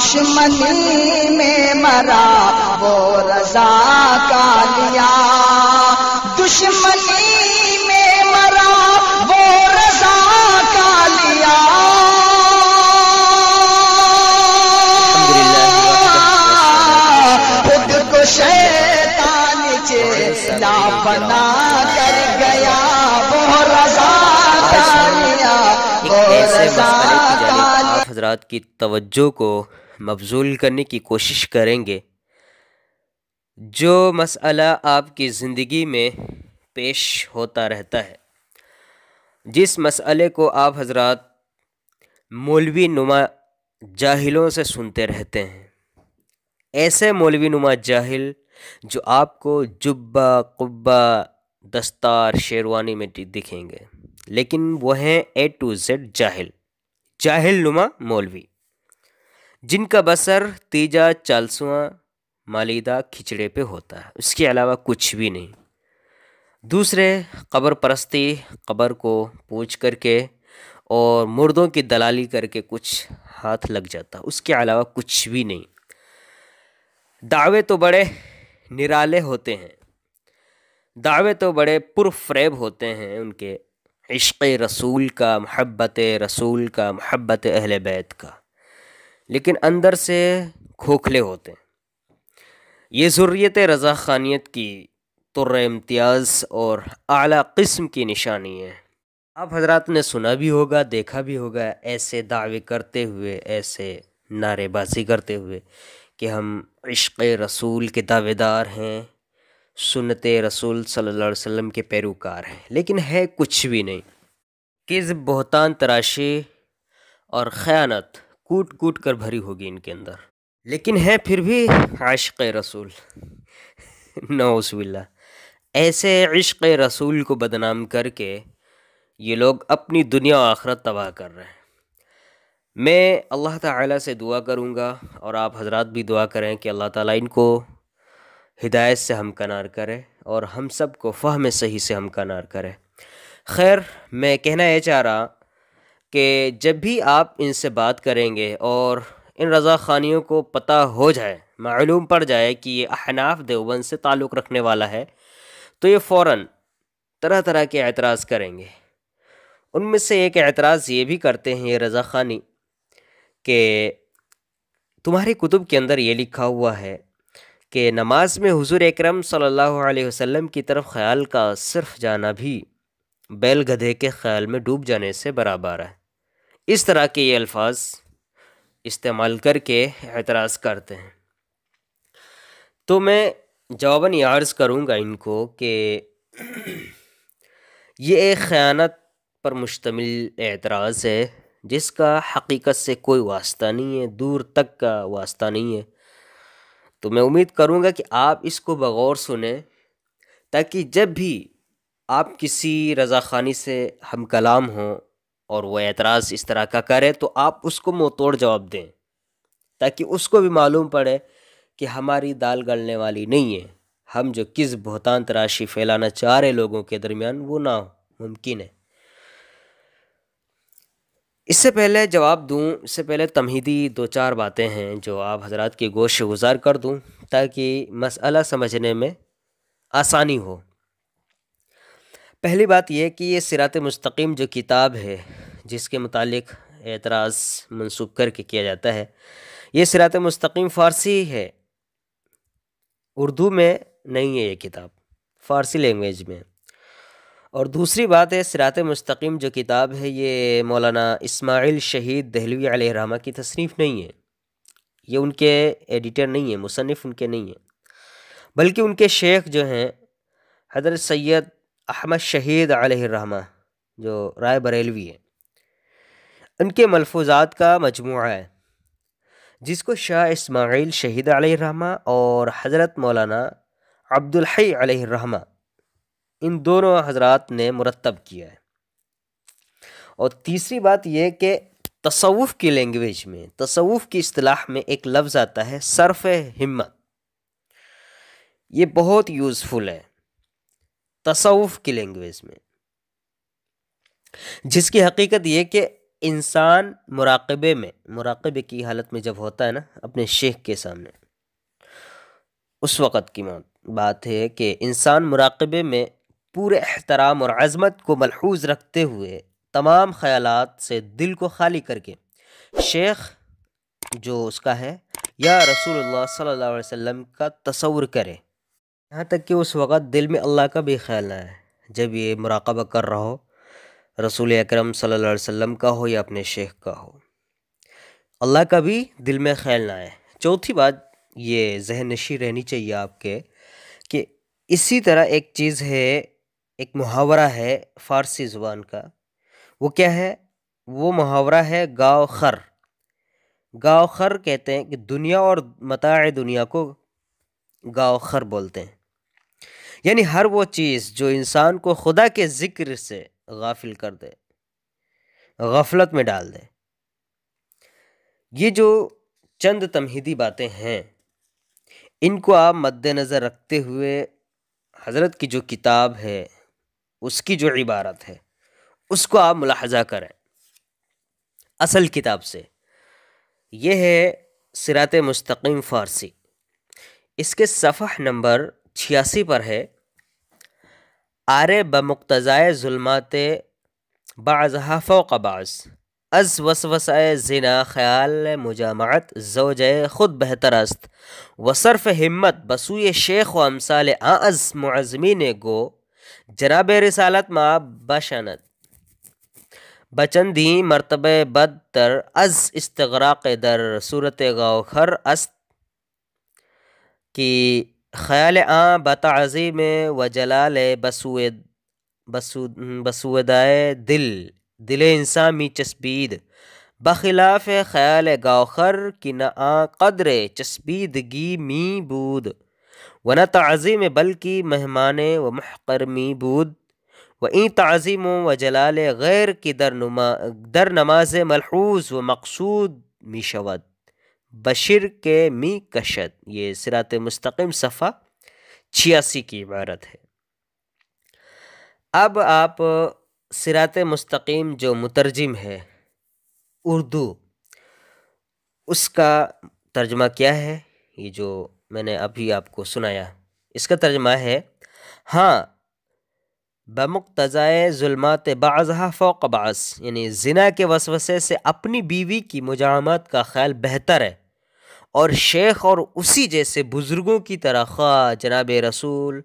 دشمنی میں مرا وہ رضا کا لیا، دشمنی میں مرا وہ رضا کا لیا۔ خود کو شیطان چیلا بنا کر گیا، وہ رضا کا لیا، وہ رضا کا لیا۔ آپ حضرات کی توجہ کو مبذول کرنے کی کوشش کریں گے۔ جو مسئلہ آپ کی زندگی میں پیش ہوتا رہتا ہے، جس مسئلے کو آپ حضرات مولوی نما جاہلوں سے سنتے رہتے ہیں، ایسے مولوی نما جاہل جو آپ کو جبہ قبہ دستار شیروانی میں دکھیں گے، لیکن وہ ہیں A to Z جاہل، جاہل نما مولوی، جن کا بسر تیجا چالسواں مالیدہ کھچڑے پہ ہوتا ہے، اس کے علاوہ کچھ بھی نہیں۔ دوسرے قبر پرستی، قبر کو پوچھ کر کے اور مردوں کی دلالی کر کے کچھ ہاتھ لگ جاتا، اس کے علاوہ کچھ بھی نہیں۔ دعوے تو بڑے نرالے ہوتے ہیں، دعوے تو بڑے پرفریب ہوتے ہیں، ان کے عشق رسول کا، محبت رسول کا، محبت اہل بیت کا، لیکن اندر سے کھوکھلے ہوتے ہیں۔ یہ ذریت رضا خانیت کی طر امتیاز اور اعلیٰ قسم کی نشانی ہے۔ آپ حضرات نے سنا بھی ہوگا، دیکھا بھی ہوگا، ایسے دعوے کرتے ہوئے، ایسے نعرے بازی کرتے ہوئے کہ ہم عشق رسول کے دعوے دار ہیں، سنت رسول صلی اللہ علیہ وسلم کے پیروکار ہیں، لیکن ہے کچھ بھی نہیں۔ کذب، بہتان تراشی اور خیانت کوٹ کوٹ کر بھری ہوگی ان کے اندر، لیکن ہے پھر بھی عاشق رسول۔ نعوذ باللہ، ایسے عشق رسول کو بدنام کر کے یہ لوگ اپنی دنیا و آخرت تباہ کر رہے ہیں۔ میں اللہ تعالیٰ سے دعا کروں گا، اور آپ حضرات بھی دعا کریں کہ اللہ تعالیٰ ان کو ہدایت سے ہمکنار کرے اور ہم سب کو فہم صحیح سے ہمکنار کرے۔ خیر، میں کہنا یہ چاہ رہا کہ جب بھی آپ ان سے بات کریں گے اور ان رضا خانیوں کو پتہ ہو جائے، معلوم پڑ جائے کہ یہ احناف دیوبند سے تعلق رکھنے والا ہے، تو یہ فوراً طرح طرح کے اعتراض کریں گے۔ ان میں سے ایک اعتراض یہ بھی کرتے ہیں یہ رضا خانی کہ تمہاری کتب کے اندر یہ لکھا ہوا ہے کہ نماز میں حضور اکرم صلی اللہ علیہ وسلم کی طرف خیال کا صرف جانا بھی بیل گدھے کے خیال میں ڈوب جانے سے برابر ہے۔ اس طرح کے یہ الفاظ استعمال کر کے اعتراض کرتے ہیں۔ تو میں جواباً یہ عرض کروں گا ان کو کہ یہ ایک خیانت پر مشتمل اعتراض ہے، جس کا حقیقت سے کوئی واسطہ نہیں ہے، دور تک کا واسطہ نہیں ہے۔ تو میں امید کروں گا کہ آپ اس کو بغور سنیں، تاکہ جب بھی آپ کسی رضا خانی سے ہم کلام ہوں اور وہ اعتراض اس طرح کا کرے تو آپ اس کو منہ توڑ جواب دیں، تاکہ اس کو بھی معلوم پڑے کہ ہماری دال گلنے والی نہیں ہے، ہم جو کذب، بہتان تراشی پھیلانا چاہ رہے لوگوں کے درمیان وہ نہ ممکن ہے۔ اس سے پہلے جواب دوں، اس سے پہلے تمہیدی دو چار باتیں ہیں جو آپ حضرات کی گوش گزار کر دوں، تاکہ مسئلہ سمجھنے میں آسانی ہو۔ پہلی بات یہ کہ یہ صراط مستقیم جو کتاب ہے جس کے متعلق اعتراض منسوب کر کے کیا جاتا ہے، یہ صراط مستقیم فارسی ہے، اردو میں نہیں ہے یہ کتاب، فارسی لینگویج میں۔ اور دوسری بات ہے، صراط مستقیم جو کتاب ہے یہ مولانا اسماعیل شہید دہلوی علیہ الرحمہ کی تصنیف نہیں ہے، یہ ان کے ایڈیٹر نہیں ہے، مصنف ان کے نہیں ہیں، بلکہ ان کے شیخ جو ہیں حضرت سید احمد شہید علیہ الرحمہ جو رائے بریلوی ہیں، ان کے ملفوظات کا مجموعہ ہے، جس کو شاہ اسماعیل شہید علیہ الرحمہ اور حضرت مولانا عبدالحی علیہ الرحمہ ان دونوں حضرات نے مرتب کیا ہے۔ اور تیسری بات یہ کہ تصوف کی لینگویج میں، تصوف کی اصطلاح میں ایک لفظ آتا ہے صرف ہمت، یہ بہت یوزفل ہے تصوف کی لینگویج میں، جس کی حقیقت یہ کہ انسان مراقبے کی حالت میں جب ہوتا ہے نا اپنے شیخ کے سامنے، اس وقت کی بات ہے کہ انسان مراقبے میں پورے احترام اور عظمت کو ملحوظ رکھتے ہوئے تمام خیالات سے دل کو خالی کر کے شیخ جو اس کا ہے یا رسول اللہ صلی اللہ علیہ وسلم کا تصور کرے، یہاں تک کہ اس وقت دل میں اللہ کا بھی خیال نہ ہے۔ جب یہ مراقبہ کر رہا ہو، رسول اکرم صلی اللہ علیہ وسلم کا ہو یا اپنے شیخ کا ہو، اللہ کا بھی دل میں خیال نہ آئے۔ چوتھی بات یہ ذہن نشین رہنی چاہیے آپ کے کہ اسی طرح ایک چیز ہے، ایک محاورہ ہے فارسی زبان کا، وہ کیا ہے؟ وہ محاورہ ہے گاؤ خر۔ گاؤ خر کہتے ہیں کہ دنیا اور متاع دنیا کو گاؤ خر بولتے ہیں، یعنی ہر وہ چیز جو انسان کو خدا کے ذکر سے غافل کر دے، غفلت میں ڈال دے۔ یہ جو چند تمہیدی باتیں ہیں، ان کو آپ مد نظر رکھتے ہوئے حضرت کی جو کتاب ہے، اس کی جو عبارت ہے، اس کو آپ ملاحظہ کریں اصل کتاب سے۔ یہ ہے صراط مستقیم فارسی، اس کے صفحہ نمبر 86 پر ہے، آرے بمقتضائے ظلمات بعضها فوق بعض، از وسوسہ زنا خیال مجامعت زوجہ خود بہتر است، و صرف ہمت بسوی شیخ و امثال از معظمین گو، جناب رسالت ما بشاند بچندی مرتبہ بدتر از استغراق در صورت غوخر است، کی خیال بتعظیم و جلال بسودائے دل انسان می چسبید، بخلاف خیال گوخر کی نہ قدر چسبیدگی می بود و نہ تعظیم بلکہ مہمان و محقر می بود، و این تعظیم و جلال غیر کی در نماز ملحوظ و مقصود می شود بشر کے می کشد۔ یہ صراط مستقیم صفحہ 86 کی عبارت ہے۔ اب آپ صراط مستقیم جو مترجم ہے اردو، اس کا ترجمہ کیا ہے؟ یہ جو میں نے ابھی آپ کو سنایا، اس کا ترجمہ ہے، ہاں بمقتضائے ظلمات بعضها فوق بعض، یعنی زنا کے وسوسے سے اپنی بیوی کی مجامعت کا خیال بہتر ہے، اور شیخ اور اسی جیسے بزرگوں کی طرح خواہ جناب رسول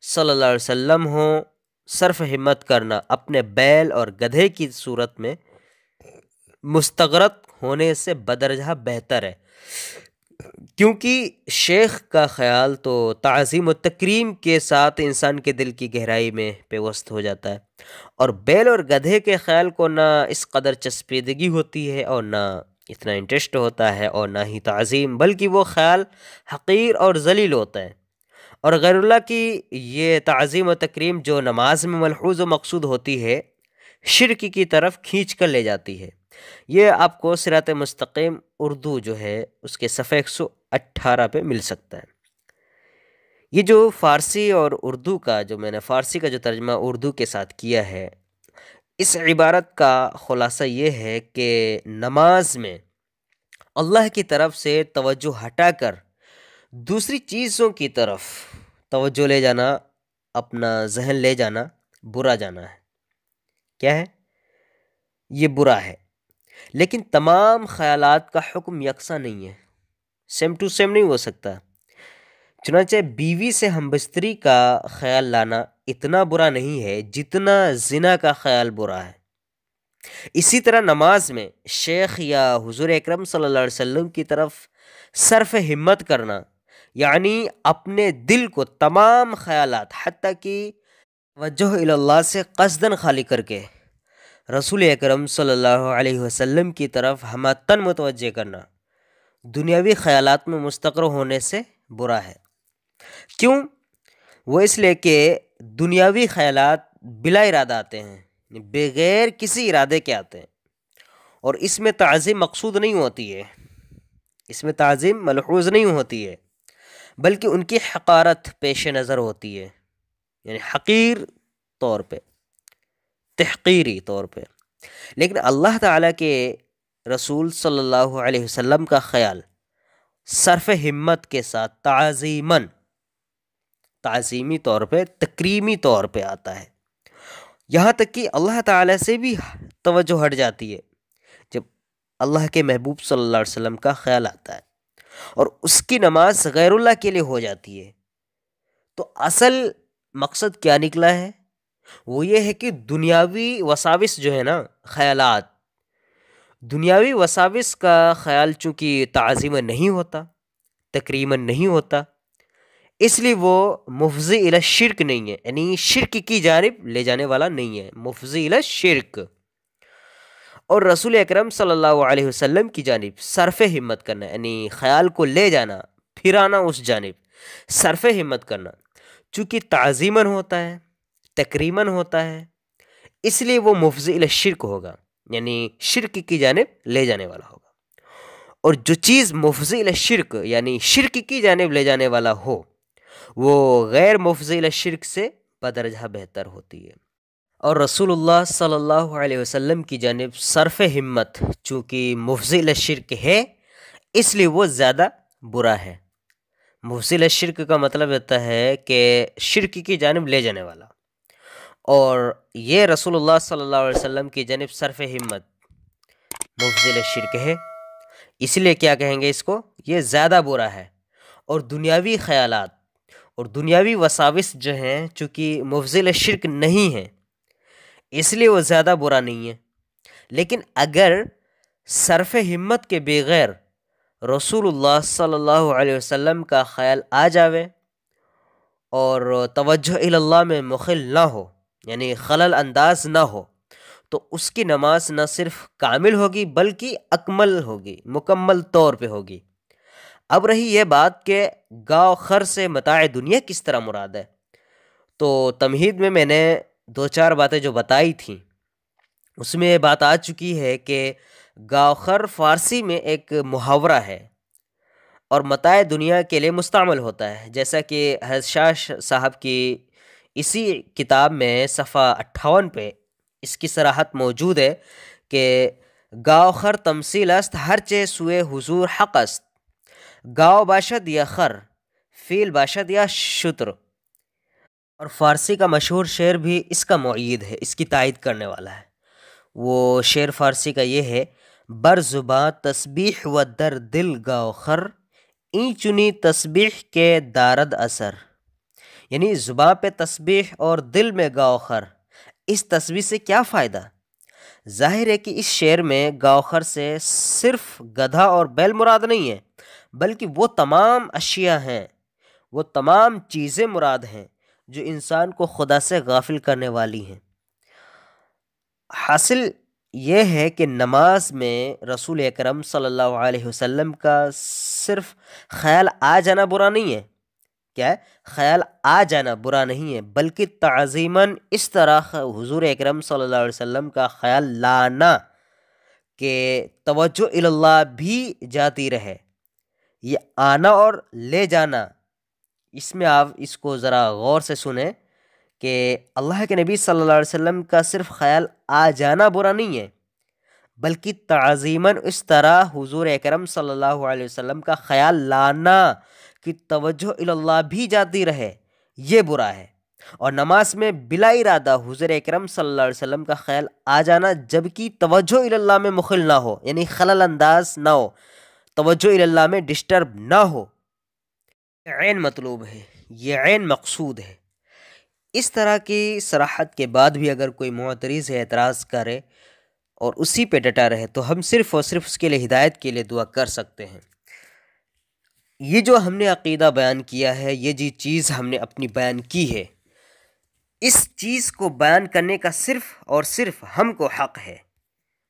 صلی اللہ علیہ وسلم ہوں، صرف ہمت کرنا اپنے بیل اور گدھے کی صورت میں مستغرق ہونے سے بدرجہ بہتر ہے، کیونکہ شیخ کا خیال تو تعظیم و تکریم کے ساتھ انسان کے دل کی گہرائی میں پیوست ہو جاتا ہے، اور بیل اور گدھے کے خیال کو نہ اس قدر چسپیدگی ہوتی ہے اور نہ اتنا انٹرسٹ ہوتا ہے اور نہ ہی تعظیم، بلکہ وہ خیال حقیر اور ذلیل ہوتا ہے، اور غیر اللہ کی یہ تعظیم و تکریم جو نماز میں ملحوظ و مقصود ہوتی ہے، شرک کی طرف کھینچ کر لے جاتی ہے۔ یہ آپ کو صراط مستقیم اردو جو ہے اس کے صفحہ 118 پہ مل سکتا ہے۔ یہ جو فارسی اور اردو کا جو میں نے فارسی کا جو ترجمہ اردو کے ساتھ کیا ہے، اس عبارت کا خلاصہ یہ ہے کہ نماز میں اللہ کی طرف سے توجہ ہٹا کر دوسری چیزوں کی طرف توجہ لے جانا، اپنا ذہن لے جانا، برا جانا ہے۔ کیا ہے؟ یہ برا ہے، لیکن تمام خیالات کا حکم یکساں نہیں ہے، سیم ٹو سیم نہیں ہو سکتا۔ چنانچہ بیوی سے ہمبستری کا خیال لانا اتنا برا نہیں ہے جتنا زنا کا خیال برا ہے۔ اسی طرح نماز میں شیخ یا حضور اکرم صلی اللہ علیہ وسلم کی طرف صرف ہمت کرنا، یعنی اپنے دل کو تمام خیالات حتیٰ کہ توجہ الی اللہ سے قصداً خالی کر کے رسول اکرم صلی اللہ علیہ وسلم کی طرف ہمتاً متوجہ کرنا، دنیاوی خیالات میں مستقر ہونے سے برا ہے۔ کیوں؟ وہ اس لیے کہ دنیاوی خیالات بلا ارادہ آتے ہیں، بغیر کسی ارادے کے آتے ہیں، اور اس میں تعظیم مقصود نہیں ہوتی ہے، اس میں تعظیم ملحوظ نہیں ہوتی ہے، بلکہ ان کی حقارت پیش نظر ہوتی ہے، یعنی حقیر طور پہ، تحقیری طور پہ۔ لیکن اللہ تعالیٰ کے رسول صلی اللہ علیہ وسلم کا خیال صرف ہمت کے ساتھ تعظیمی طور پہ، تکریمی طور پہ آتا ہے، یہاں تک کہ اللہ تعالیٰ سے بھی توجہ ہٹ جاتی ہے جب اللہ کے محبوب صلی اللہ علیہ وسلم کا خیال آتا ہے اور اس کی نماز غیر اللہ کے لیے ہو جاتی ہے۔ تو اصل مقصد کیا نکلا ہے؟ وہ یہ ہے کہ دنیاوی وساوس جو ہے نا، خیالات، دنیاوی وساوس کا خیال چونکہ تعظیماً نہیں ہوتا، تکریماً نہیں ہوتا، اس لیے وہ مفضی الی الشرک نہیں ہے، یعنی شرک کی جانب لے جانے والا نہیں ہے، مفضی الی الشرک۔ اور رسول اکرم صلی اللہ علیہ وسلم کی جانب صرف ہمت کرنا، یعنی خیال کو لے جانا، پھرانا اس جانب، صرف ہمت کرنا، چونکہ تعظیماً ہوتا ہے، تکریماً ہوتا ہے، اس لیے وہ مفضی الی الشرک ہوگا، یعنی شرک کی جانب لے جانے والا ہوگا۔ اور جو چیز مفضی الی الشرک یعنی شرک کی جانب لے جانے والا ہو، وہ غیر مفضی الی الشرک سے بدرجہ بہتر ہوتی ہے۔ اور رسول اللہ صلی اللہ علیہ وسلم کی جانب صرف ہمت چونکہ مفضی الی الشرک ہے، اس لیے وہ زیادہ برا ہے۔ مفضی الی الشرک کا مطلب ہوتا ہے کہ شرک کی جانب لے جانے والا، اور یہ رسول اللہ صلی اللہ علیہ وسلم کی جانب صرف ہمت مفضی الی الشرک ہے، اس لیے کیا کہیں گے اس کو؟ یہ زیادہ برا ہے۔ اور دنیاوی خیالات اور دنیاوی وساوس جو ہیں چونکہ مفضی الی الشرک نہیں ہیں، اس لیے وہ زیادہ برا نہیں ہے۔ لیکن اگر صرف ہمت کے بغیر رسول اللہ صلی اللہ علیہ وسلم کا خیال آ جاوے اور توجہ الی اللہ میں مخل نہ ہو، یعنی خلل انداز نہ ہو، تو اس کی نماز نہ صرف کامل ہوگی بلکہ اکمل ہوگی، مکمل طور پہ ہوگی۔ اب رہی یہ بات کہ گاؤ خر سے متاع دنیا کس طرح مراد ہے، تو تمہید میں نے 2-4 باتیں جو بتائی تھیں، اس میں یہ بات آ چکی ہے کہ گاؤ خر فارسی میں ایک محاورہ ہے اور متاع دنیا کے لیے مستعمل ہوتا ہے، جیسا کہ حضرت شاہ صاحب کی اسی کتاب میں صفحہ 58 پہ اس کی صراحت موجود ہے کہ گاؤ خر تمثیل است ہر چے سوئے حضور حق است، گاؤ باشد یا خر، فیل باشد یا شتر۔ اور فارسی کا مشہور شعر بھی اس کا معید ہے، اس کی تائید کرنے والا ہے۔ وہ شعر فارسی کا یہ ہے: بر زباں تسبیح و در دل گاؤ خر، این چنی تسبیح کے دارد اثر، یعنی زباں پہ تسبیح اور دل میں گاؤ خر، اس تسبیح سے کیا فائدہ؟ ظاہر ہے کہ اس شعر میں گاؤ خر سے صرف گدھا اور بیل مراد نہیں ہے، بلکہ وہ تمام اشیاء ہیں، وہ تمام چیزیں مراد ہیں جو انسان کو خدا سے غافل کرنے والی ہیں۔ حاصل یہ ہے کہ نماز میں رسول اکرم صلی اللہ علیہ وسلم کا صرف خیال آ جانا برا نہیں ہے، کیا ہے؟ خیال آ جانا برا نہیں ہے، بلکہ تعظیماً اس طرح حضور اکرم صلی اللہ علیہ وسلم کا خیال لانا کہ توجہ الی اللہ بھی جاتی رہے، یہ آنا اور لے جانا، اس میں آپ اس کو ذرا غور سے سنیں کہ اللہ کے نبی صلی اللہ علیہ وسلم کا صرف خیال آ جانا برا نہیں ہے، بلکہ تعظیماً اس طرح حضور اکرم صلی اللہ علیہ وسلم کا خیال لانا کہ توجہ الی اللہ بھی جاتی رہے، یہ برا ہے۔ اور نماز میں بلا ارادہ حضور اکرم صلی اللہ علیہ وسلم کا خیال آ جانا جبکہ توجہ الی اللہ میں مخل نہ ہو، یعنی خلل انداز نہ ہو، توجہ الی اللہ میں ڈسٹرب نہ ہو، عین مطلوب ہے، یہ عین مقصود ہے۔ اس طرح کی صراحت کے بعد بھی اگر کوئی معترض ہے، اعتراض کرے اور اسی پہ ڈٹا رہے، تو ہم صرف اور صرف اس کے لیے ہدایت کے لیے دعا کر سکتے ہیں۔ یہ جو ہم نے عقیدہ بیان کیا ہے، یہ جی چیز ہم نے اپنی بیان کی ہے، اس چیز کو بیان کرنے کا صرف اور صرف ہم کو حق ہے،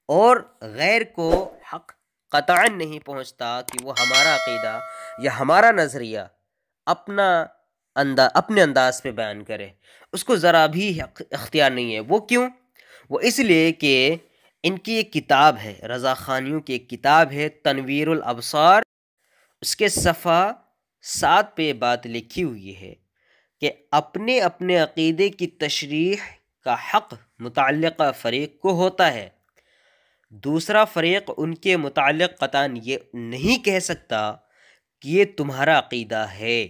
اور غیر کو حق قطعاً نہیں پہنچتا کہ وہ ہمارا عقیدہ یا ہمارا نظریہ اپنے انداز پہ بیان کرے، اس کو ذرا بھی اختیار نہیں ہے۔ وہ کیوں؟ وہ اس لیے کہ ان کی ایک کتاب ہے، رضا خانیوں کی ایک کتاب ہے تنویر الابصار، اس کے صفحہ 7 پہ بات لکھی ہوئی ہے کہ اپنے عقیدے کی تشریح کا حق متعلقہ فریق کو ہوتا ہے، دوسرا فریق ان کے متعلق قطعاً یہ نہیں کہہ سکتا کہ یہ تمہارا عقیدہ ہے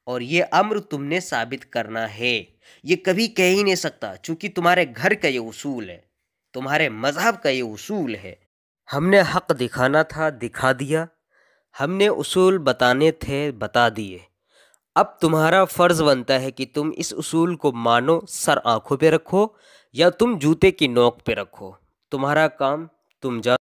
اور یہ امر تم نے ثابت کرنا ہے، یہ کبھی کہہ ہی نہیں سکتا، چونکہ تمہارے گھر کا یہ اصول ہے، تمہارے مذہب کا یہ اصول ہے۔ ہم نے حق دکھانا تھا، دکھا دیا، ہم نے اصول بتانے تھے، بتا دیے۔ اب تمہارا فرض بنتا ہے کہ تم اس اصول کو مانو، سر آنکھوں پہ رکھو، یا تم جوتے کی نوک پہ رکھو، تمہارا کام، تم جانو۔